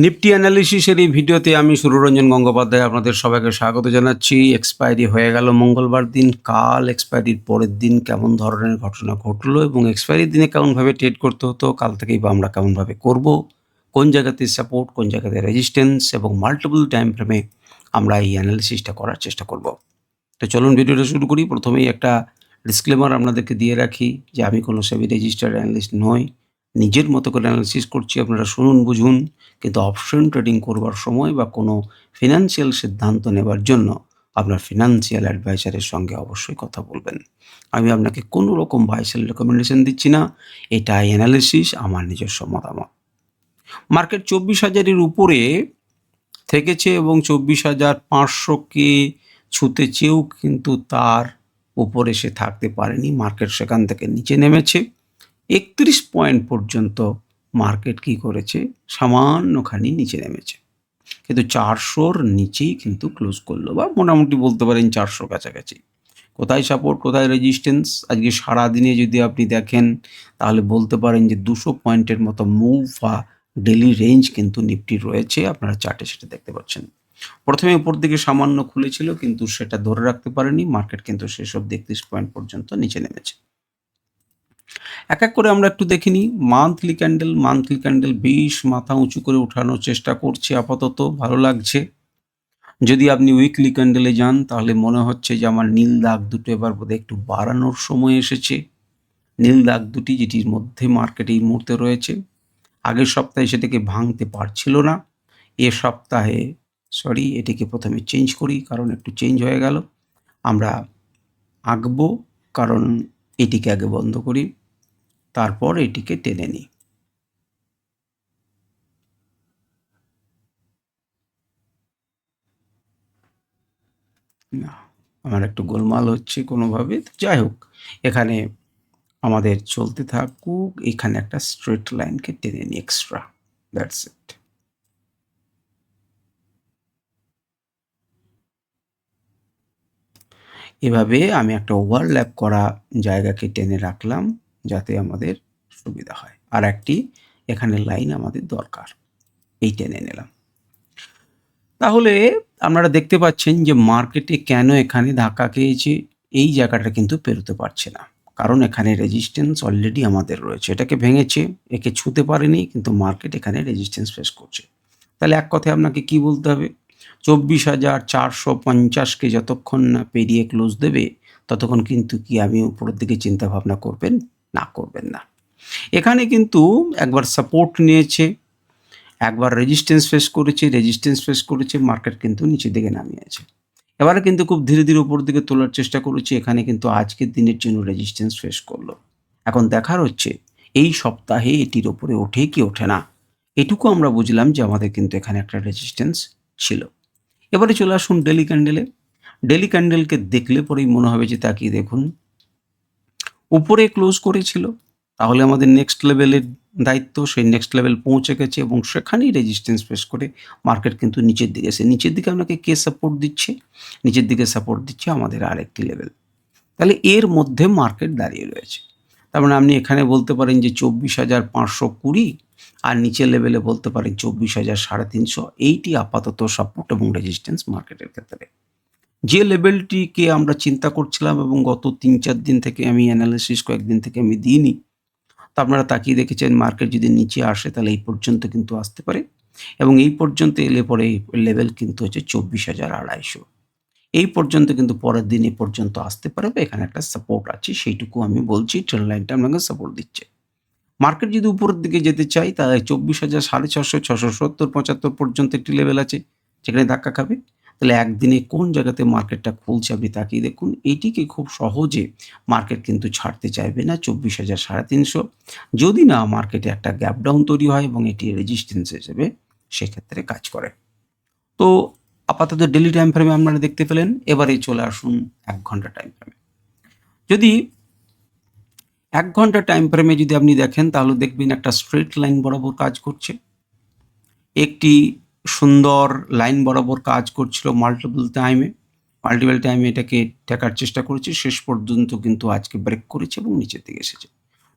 Nifty অ্যানালিসিসের এই ভিডিওতে আমি সুররঞ্জন গঙ্গোপাধ্যায় আপনাদের সবাইকে স্বাগত জানাচ্ছি। এক্সপায়ারি হয়ে গেল মঙ্গলবার দিন। কাল এক্সপায়ারির পরের দিন কেমন ধরনের ঘটনা ঘটলো এবং এক্সপায়ারির দিনে কেমনভাবে ট্রেড করতে হতো, কাল থেকেই বা আমরা কেমনভাবে করব, কোন জায়গাতে সাপোর্ট, কোন জায়গাতে রেজিস্ট্যান্স এবং মাল্টিপল টাইম ফ্রেমে আমরা এই অ্যানালিসিসটা করার চেষ্টা করব। তো চলুন ভিডিওটা শুরু করি। প্রথমেই একটা ডিসক্লেমার আপনাদেরকে দিয়ে রাখি যে আমি কোনো সেবি রেজিস্টার্ড অ্যানালিস্ট নই। নিজের মতো করে অ্যানালিসিস করছি, আপনারা শুনুন, বুঝুন। কিন্তু অপশন ট্রেডিং করবার সময় বা কোনো ফিনান্সিয়াল সিদ্ধান্ত নেবার জন্য আপনার ফিনান্সিয়াল অ্যাডভাইজারের সঙ্গে অবশ্যই কথা বলবেন। আমি আপনাকে কোনো রকম বাই সেল রেকমেন্ডেশন দিচ্ছি না। এটা অ্যানালিসিস, আমার নিজস্ব মতামত। মার্কেট 24,000-এর উপরে থেকেছে এবং 24,500-কে ছুঁতে চেয়েও কিন্তু তার উপরে সে থাকতে পারেনি। মার্কেট সেখান থেকে নিচে নেমেছে। 31 পয়েন্ট পর্যন্ত মার্কেট কি করেছে, সামান্যখানি নিচে নেমেছে, কিন্তু 400-র নিচেই কিন্তু ক্লোজ করলো, বা মোটামুটি বলতে পারেন 400 কাছাকাছি। কোথায় সাপোর্ট, কোথায় রেজিস্ট্যান্স, আজকে সারাদিনে যদি আপনি দেখেন তাহলে বলতে পারেন যে 200 পয়েন্টের মতো মুভ বা ডেলি রেঞ্জ কিন্তু নিফটির রয়েছে। আপনারা চার্টে সেটা দেখতে পাচ্ছেন। প্রথমে উপর দিকে সামান্য খুলেছিল, কিন্তু সেটা ধরে রাখতে পারেনি। মার্কেট কিন্তু সেসব 31 পয়েন্ট পর্যন্ত নিচে নেমেছে। এক এক করে আমরা একটু দেখে নিই। মান্থলি ক্যান্ডেল বেশ মাথা উঁচু করে ওঠানোর চেষ্টা করছে, আপাতত ভালো লাগছে। যদি আপনি উইকলি ক্যান্ডেলে যান তাহলে মনে হচ্ছে যে আমার নীল দাগ দুটো এবার বোধহয় একটু বাড়ানোর সময় এসেছে। নীল দাগ দুটি যেটির মধ্যে মার্কেট এই মুহূর্তে রয়েছে, আগের সপ্তাহে সেটাকে ভাঙতে পারছিল না। এ সপ্তাহে এটিকে প্রথমে চেঞ্জ করি, কারণ একটু চেঞ্জ হয়ে গেল। আমরা আঁকবো, কারণ এটিকে আগে বন্ধ করি, তারপর এটিকে টেনে নিই। না, আমার একটু গোলমাল হচ্ছে কোনোভাবে। যাই হোক, এখানে আমাদের চলতে থাকুক। এখানে একটা স্ট্রেট লাইনকে টেনে নিই এক্সট্রা, দ্যাটস ইট। এভাবে আমি একটা ওভারল্যাপ করা জায়গাকে টেনে রাখলাম যাতে আমাদের সুবিধা হয়। আর একটি এখানে লাইন আমাদের দরকার, এই টেনে নিলাম। তাহলে আপনারা দেখতে পাচ্ছেন যে মার্কেটে কেন এখানে ধাক্কা খেয়েছে। এই জায়গাটা কিন্তু পেরোতে পারছে না, কারণ এখানে রেজিস্ট্যান্স অলরেডি আমাদের রয়েছে। এটাকে ভেঙেছে, একে ছুঁতে পারেনি, কিন্তু মার্কেট এখানে রেজিস্ট্যান্স ফেস করছে। তাহলে এক কথায় আপনাকে কি বলতে হবে, 24,450-কে যতক্ষণ না পেরিয়ে ক্লোজ দেবে ততক্ষণ কিন্তু কি আমি উপরের দিকে চিন্তা ভাবনা করবেন না। এখানে কিন্তু একবার সাপোর্ট নিয়েছে, একবার রেজিস্ট্যান্স ফেস করেছে, মার্কেট কিন্তু নিচের দিকে নামিয়েছে। এবারে কিন্তু খুব ধীরে ধীরে উপর দিকে তোলার চেষ্টা করেছে। এখানে কিন্তু আজকের দিনের জন্য রেজিস্ট্যান্স ফেস করলো। এখন দেখার হচ্ছে এই সপ্তাহে এটির ওপরে ওঠে কি ওঠে না। এটুকু আমরা বুঝলাম যে আমাদের কিন্তু এখানে একটা রেজিস্ট্যান্স ছিল। এবারে চলে আসুন ডেলি ক্যান্ডেলে। ডেলি ক্যান্ডেলকে দেখলে পরেই মনে হবে যে তাকিয়ে দেখুন, উপরে ক্লোজ করেছিল, তাহলে আমাদের নেক্সট লেভেলের দায়িত্ব, সেই নেক্সট লেভেল পৌঁছে গেছে এবং সেখানেই রেজিস্ট্যান্স ফেস করে মার্কেট কিন্তু নিচের দিকে এসে, নিচের দিকে আপনাকে কে সাপোর্ট দিচ্ছে, নিচের দিকে সাপোর্ট দিচ্ছে আমাদের আরেকটি লেভেল। তাহলে এর মধ্যে মার্কেট দাঁড়িয়ে রয়েছে। তার মানে আপনি এখানে বলতে পারেন যে 24,520, আর নিচের লেভেলে বলতে পারেন 24,350। এইটি আপাতত সাপোর্ট এবং রেজিস্ট্যান্স মার্কেটের ক্ষেত্রে। যে লেভেলটিকে আমরা চিন্তা করছিলাম এবং গত 3-4 দিন থেকে আমি অ্যানালিসিস কয়েকদিন থেকে আমি দিইনি, তো আপনারা তাকিয়ে দেখেছেন মার্কেট যদি নিচে আসে তাহলে এই পর্যন্ত কিন্তু আসতে পারে, এবং এই পর্যন্ত এলে পরে এই লেভেল কিন্তু হচ্ছে 24,250। এই পর্যন্ত কিন্তু পরের দিন এই পর্যন্ত আসতে পারে, বা এখানে একটা সাপোর্ট আছে, সেইটুকু আমি বলছি। ট্রেন্ড লাইনটা আপনাকে সাপোর্ট দিচ্ছে। মার্কেট যদি উপরের দিকে যেতে চাই তাহলে 24,650, 670, 75 পর্যন্ত একটি লেভেল আছে যেখানে ধাক্কা খাবে। তাহলে একদিনে কোন জায়গাতে মার্কেটটা খুলছে আপনি তাকিয়ে দেখুন। এইটিকে খুব সহজে মার্কেট কিন্তু ছাড়তে চাইবে না, 24,350, যদি না মার্কেটে একটা গ্যাপ ডাউন তৈরি হয় এবং এটি রেজিস্ট্যান্স হিসেবে সেক্ষেত্রে কাজ করে। তো আপাতত ডেলি টাইম ফ্রেমে আপনারা দেখতে পেলেন। এবারে চলে আসুন 1 ঘন্টা টাইম ফ্রেমে। যদি 1 ঘন্টা টাইম ফ্রেমে যদি আপনি দেখেন তাহলে দেখবেন একটা স্ট্রেট লাইন বরাবর কাজ করছে। একটি সুন্দর লাইন বরাবর কাজ করছিল মাল্টিপল টাইমে এটাকে ঠেকার চেষ্টা করেছে। শেষ পর্যন্ত কিন্তু আজকে ব্রেক করেছে এবং নিচের দিকে এসেছে।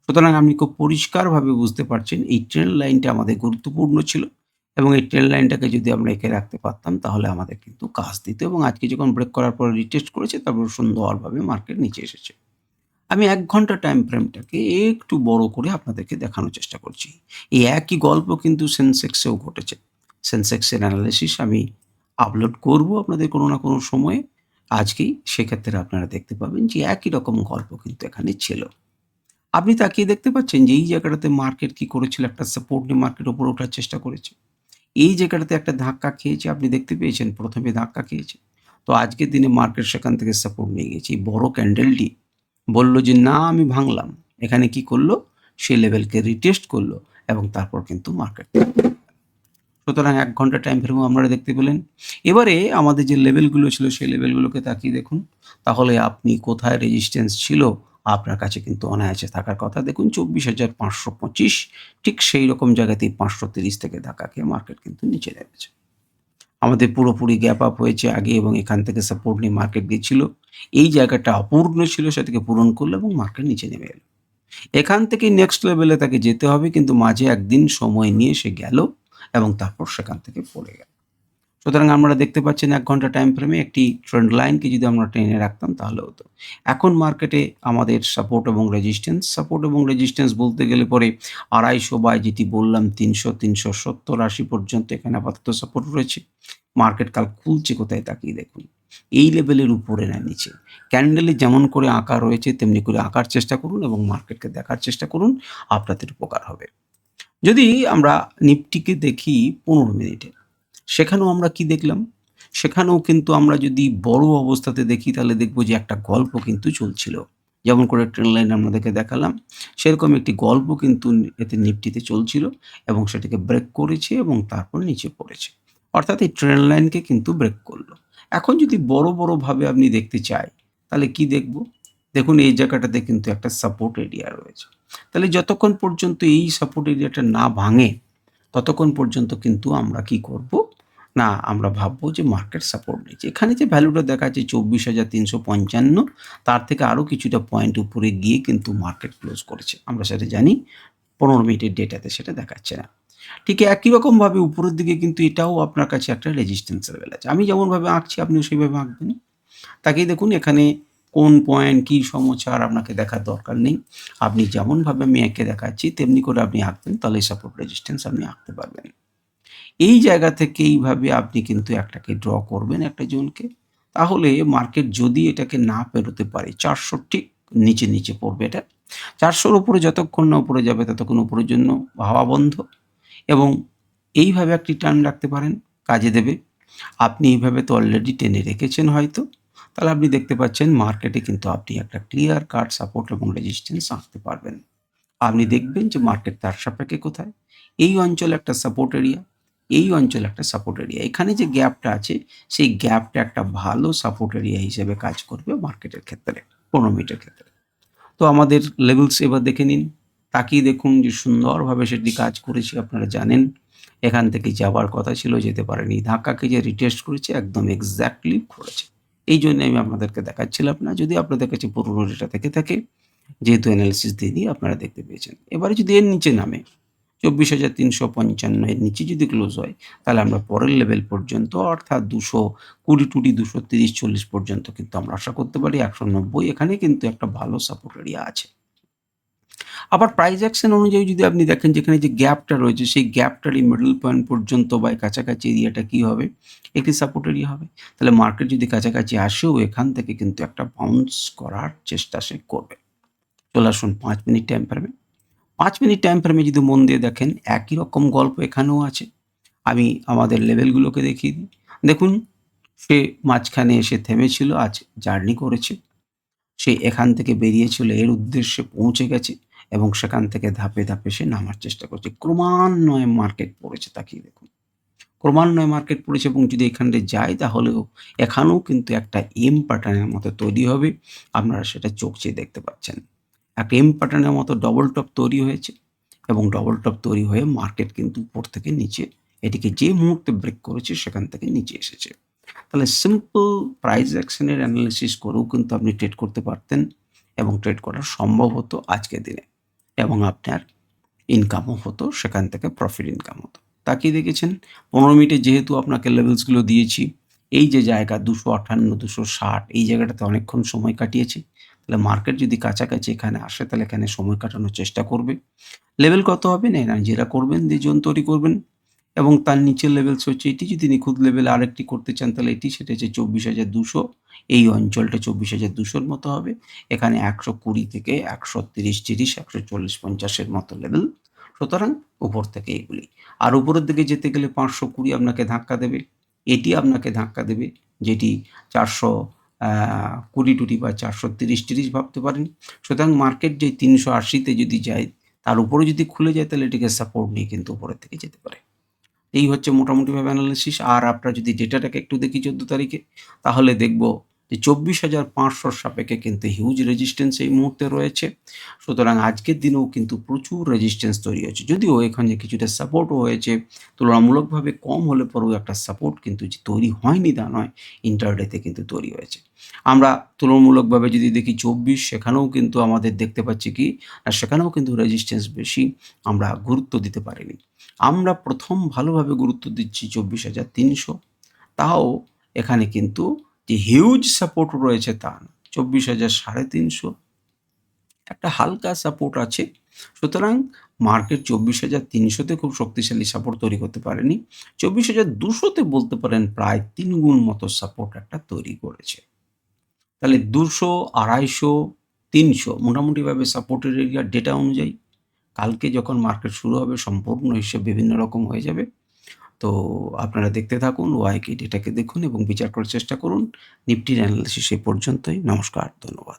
সুতরাং আপনি খুব পরিষ্কারভাবে বুঝতে পারছেন এই ট্রেন্ড লাইনটা আমাদের গুরুত্বপূর্ণ ছিল, এবং এই ট্রেন্ড লাইনটাকে যদি আমরা এঁকে রাখতে পারতাম তাহলে আমাদের কিন্তু কাজ দিত এবং আজকে যখন ব্রেক করার পরে রিটেস্ট করেছে তারপর সুন্দরভাবে মার্কেট নিচে এসেছে। আমি ১ ঘন্টা টাইম ফ্রেমটাকে একটু বড় করে আপনাদেরকে দেখানোর চেষ্টা করছি। এই একই গল্প কিন্তু সেনসেক্সেও ঘটেছে। সেনসেক্সের অ্যানালিসিস আমি আপলোড করব আপনাদের কোনো না কোনো সময়ে। আজকেই সেক্ষেত্রে আপনারা দেখতে পাবেন যে একই রকম গল্প কিন্তু এখানে ছিল। আপনি তাকিয়ে দেখতে পাচ্ছেন যে এই জায়গাটাতে মার্কেট কি করেছিল, একটা সাপোর্ট নিয়ে মার্কেট উপরে ওঠার চেষ্টা করেছে। এই জায়গাটাতে একটা ধাক্কা খেয়েছে, আপনি দেখতে পেয়েছেন ১ম এ ধাক্কা খেয়েছে। তো আজকের দিনে মার্কেট সেখান থেকে সাপোর্ট নিয়ে গেছে। এই বড় ক্যান্ডেলটি বলল যে, "না আমি ভাঙলাম।" এখানে কি করল? সে লেভেলকে রিটেস্ট করল এবং তারপর কিন্তু মার্কেট সুতরাং ১ ঘন্টা টাইম ফ্রেমও আপনারা দেখতে পেলেন। এবারে আমাদের যে লেভেলগুলো ছিল সেই লেভেলগুলোকে তাকিয়ে দেখুন। তাহলে আপনি কোথায় রেজিস্ট্যান্স ছিল আপনার কাছে কিন্তু অনায়াসে থাকার কথা। দেখুন ২৪,৫২৫ ঠিক সেই রকম জায়গাতেই ৫৩০ থেকে ধাক্কা খেয়ে মার্কেট কিন্তু নিচে নেমেছে। আমাদের পুরোপুরি গ্যাপ আপ হয়েছে আগে এবং এখান থেকে সাপোর্ট নিয়ে মার্কেট গেছিল। এই জায়গাটা অপূর্ণ ছিল সেটাকে পূরণ করল এবং মার্কেট নিচে নেমে এল। এখান থেকে নেক্সট লেভেলে তাকে যেতে হবে কিন্তু মাঝে একদিন সময় নিয়ে সে গেল এবং তারপর সেখান থেকে পড়ে গেল। সুতরাং আমরা দেখতে পাচ্ছেন ১ ঘন্টা টাইম ফ্রেমে একটি ট্রেন্ড লাইনকে যদি আমরা টেনে রাখতাম তাহলে হতো। এখন মার্কেটে আমাদের সাপোর্ট এবং রেজিস্ট্যান্স বলতে গেলে পরে ২৫০ বাই যেটি বললাম ৩০০, ৩৭০, ৮০ পর্যন্ত এখানে আপাতত সাপোর্ট রয়েছে। মার্কেট কাল খুলছে কোথায় তাকিয়ে দেখুন। এই লেভেলের উপরে না নিচে। ক্যান্ডেলে যেমন করে আঁকা রয়েছে তেমনি করে আঁকার চেষ্টা করুন এবং মার্কেটকে দেখার চেষ্টা করুন, আপনাদের উপকার হবে। যদি আমরা নিফটিকে দেখি ১৫ মিনিটে, সেখানেও আমরা কি দেখলাম? সেখানেও কিন্তু আমরা যদি বড় অবস্থাতে দেখি তাহলে দেখব যে একটা গল্প কিন্তু চলছিল। যেমন করে ট্রেন্ড লাইন আপনাদেরকে দেখালাম, সেরকম একটি গল্প কিন্তু এতে নিফটিতে চলছিল এবং সেটাকে ব্রেক করেছে এবং তারপর নিচে পড়েছে। অর্থাৎ এই ট্রেন্ড লাইনকে কিন্তু ব্রেক করল। এখন যদি বড় ভাবে আপনি দেখতে চাই, তাহলে কি দেখব? দেখুন এই জায়গাটাতে কিন্তু একটা সাপোর্ট এরিয়া রয়েছে। তাহলে যতক্ষণ পর্যন্ত এই সাপোর্ট এরিয়াটা না ভাঙে, ততক্ষণ পর্যন্ত কিন্তু আমরা কি করব? না আমরা ভাববো যে মার্কেট সাপোর্ট নিচ্ছে। এখানে যে ভ্যালুটা দেখাচ্ছে ২৪,৩৫৫ তার থেকে আরো কিছুটা পয়েন্ট উপরে গিয়ে কিন্তু মার্কেট ক্লোজ করেছে। আমরা সেটা জানি ১৫ মিনিটের ডেটাতে সেটা দেখাচ্ছে না। ঠিক একই রকমভাবে উপরের দিকে কিন্তু এটাও আপনার কাছে একটা রেজিস্ট্যান্স লেভেল আছে। আমি যেমনভাবে আঁকছি আপনিও সেইভাবে আঁকবেন। তাকিয়ে দেখুন এখানে কোন পয়েন্ট, কি সমস্যা আর আপনাকে দেখার দরকার নেই। আপনি যেমনভাবে আমি এঁকে দেখাচ্ছি তেমনি করে আপনি আঁকবেন তাহলে সাপোর্ট রেজিস্ট্যান্স আপনি আঁকতে পারবেন। এই জায়গা থেকে এইভাবে আপনি কিন্তু একটাকে ড্র করবেন একটা জোনকে। তাহলে মার্কেট যদি এটাকে না পেরোতে পারে ৪০০ ঠিক নিচে পড়বে এটা। ৪০০ র উপরে যতক্ষণ না উপরে যাবে ততক্ষণ উপরের জন্য হাওয়া বন্ধ এবং এইভাবে একটি টার্ন রাখতে পারেন, কাজে দেবে। আপনি এইভাবে তো অলরেডি টেনে রেখেছেন হয়তো। তাহলে আপনি দেখতে পাচ্ছেন মার্কেটে কিন্তু আপনি একটা ক্লিয়ার কাট সাপোর্ট এবং রেজিস্ট্যান্স আঁকতে পারবেন। আপনি দেখবেন যে মার্কেট তার সাপেক্ষে কোথায়। এই অঞ্চলে একটা সাপোর্ট এরিয়া, এই অঞ্চলে একটা সাপোর্ট এরিয়া। এখানে যে গ্যাপটা আছে সেই গ্যাপটা একটা ভালো সাপোর্ট এরিয়া হিসেবে কাজ করবে মার্কেটের ক্ষেত্রে, ১৫ মিনিটের ক্ষেত্রে। তো আমাদের লেভেলস এবার দেখে নিন। তাকিয়ে দেখুন যে সুন্দরভাবে সেটি কাজ করেছে আপনারা জানেন। এখান থেকে যাবার কথা ছিল যেতে পারেনি। ধাক্কাকে যে রিটেস্ট করেছে একদম এক্সাক্টলি করেছে। এইজন্য আমি আপনাদেরকে দেখাচ্ছিলাম না। যদি আপনাদের কাছে পুরনো ডেটা থেকে থাকে যেহেতু অ্যানালিসিস দিয়ে দিয়ে আপনারা দেখতে পেয়েছেন। এবারে যদি এর নিচে নামে ২৪,৩৫৫ এর নিচে যদি ক্লোজ হয় তাহলে আমরা পরের লেভেল পর্যন্ত অর্থাৎ ২২০ ২৩০, ৪০ পর্যন্ত কিন্তু আমরা আশা করতে পারি। ১৯০ এখানে কিন্তু একটা ভালো সাপোর্ট এরিয়া আছে। আবার প্রাইস অ্যাকশন অনুযায়ী যদি আপনি দেখেন যেখানে যে গ্যাপটা রয়েছে সেই গ্যাপটারই মিডল পয়েন্ট পর্যন্ত বা কাছাকাছি এরিয়াটা কি হবে? একটি সাপোর্ট এরিয়া হবে। তাহলে মার্কেট যদি কাছাকাছি আসেও এখান থেকে কিন্তু একটা বাউন্স করার চেষ্টা সে করবে। চলে আসুন ৫ মিনিট টাইম ফ্রেমে। ৫ মিনিট টাইম ফ্রেমে যদি মন দিয়ে দেখেন একই রকম গল্প এখানেও আছে। আমি আমাদের লেভেলগুলোকে দেখিয়ে দিই। দেখুন সে মাঝখানে এসে থেমেছিল, আজ জার্নি করেছে। সে এখান থেকে বেরিয়েছিল এর উদ্দেশ্যে পৌঁছে গেছে এবং সেখান থেকে ধাপে সে নামার চেষ্টা করছে। ক্রমান্বয়ে মার্কেট পড়েছে তাকিয়ে দেখুন। ক্রমান্বয়ে মার্কেট পড়েছে এবং যদি এখানটায় যায় তাহলেও এখানেও কিন্তু একটা এম প্যাটার্নের মতো তৈরি হবে। আপনারা সেটা চোখ চেয়ে দেখতে পাচ্ছেন। একটা এম প্যাটার্নের মতো ডবল টপ তৈরি হয়েছে এবং ডবল টপ তৈরি হয়ে মার্কেট কিন্তু উপর থেকে নিচে এটিকে যে মুহূর্তে ব্রেক করেছে সেখান থেকে নিচে এসেছে। তাহলে সিম্পল প্রাইস অ্যাকশনের অ্যানালিসিস করেও কিন্তু আপনি ট্রেড করতে পারতেন এবং ট্রেড করা সম্ভব হতো আজকের দিনে এবং আপনার ইনকামও হতো, সেখান থেকে প্রফিট ইনকাম হতো। তাকিয়ে দেখেছেন 15 মিনিটে যেহেতু আপনাকে লেভেলসগুলো দিয়েছি, এই যে জায়গা 258, 260 এই জায়গাটাতে অনেকক্ষণ সময় কাটিয়েছে। তাহলে মার্কেট যদি কাছাকাছি এখানে আসে তাহলে এখানে সময় কাটানোর চেষ্টা করবে। লেভেল কত হবে? না যেটা করবেন দিয়ে জোন তৈরি করবেন এবং তার নিচের লেভেলস হচ্ছে এটি। যদি নিখুঁত লেভেল আরেকটি করতে চান তাহলে এটি, সেটা হচ্ছে 24,200। এই অঞ্চলটা 24,200 র মতো হবে। এখানে 120 থেকে 130, 30, 140, 50 এর মতো লেভেল। সুতরাং উপর থেকে এগুলি। আর উপরের দিকে যেতে গেলে 520 আপনাকে ধাক্কা দেবে। এটি আপনাকে ধাক্কা দেবে, যেটি 420-20 বা 430-30 ভাবতে পারেন। সুতরাং মার্কেট যে 380 তে যদি যায়, তার উপরে যদি খুলে যায় তাহলে এটিকে সাপোর্ট নিয়ে কিন্তু উপরের দিকে যেতে পারে। এই হচ্ছে মোটামুটিভাবে অ্যানালিসিস। আর আপনারা যদি ডেটাটাকে একটু দেখি 14 তারিখে, তাহলে দেখব যে 24,500 র সাপেক্ষে কিন্তু হিউজ রেজিস্ট্যান্স এই মুহূর্তে রয়েছে। সুতরাং আজকের দিনেও কিন্তু প্রচুর রেজিস্ট্যান্স তৈরি হয়েছে। যদিও এখানে কিছুটা সাপোর্টও হয়েছে, তুলনামূলকভাবে কম হলে পরেও একটা সাপোর্ট কিন্তু যে তৈরি হয়নি তা নয়, ইন্টারডেতে কিন্তু তৈরি হয়েছে। আমরা তুলনামূলকভাবে যদি দেখি 24, সেখানেও কিন্তু আমাদের দেখতে পাচ্ছি কি, না সেখানেও কিন্তু রেজিস্ট্যান্স বেশি, আমরা গুরুত্ব দিতে পারিনি। আমরা প্রথম ভালোভাবে গুরুত্ব দিচ্ছি 24,300, তাও এখানে কিন্তু যে হিউজ সাপোর্ট রয়েছে তা না। 24,350 একটা হালকা সাপোর্ট আছে। সুতরাং মার্কেট 24,300 তে খুব শক্তিশালী সাপোর্ট তৈরি করতে পারেনি। 24,200 তে বলতে পারেন প্রায় 3 গুণ মতো সাপোর্ট একটা তৈরি করেছে। তাহলে 200, 250, 300 মোটামুটিভাবে সাপোর্টের এরিয়া ডেটা অনুযায়ী। কালকে যখন মার্কেট শুরু হবে সম্পূর্ণ হিসেব বিভিন্ন রকম হয়ে যাবে। তো আপনারা দেখতে থাকুন, ওয়াইকে ডেটাকে দেখুন এবং বিচার করার চেষ্টা করুন। নিফটির অ্যানালিসিস এই পর্যন্তই। নমস্কার, ধন্যবাদ।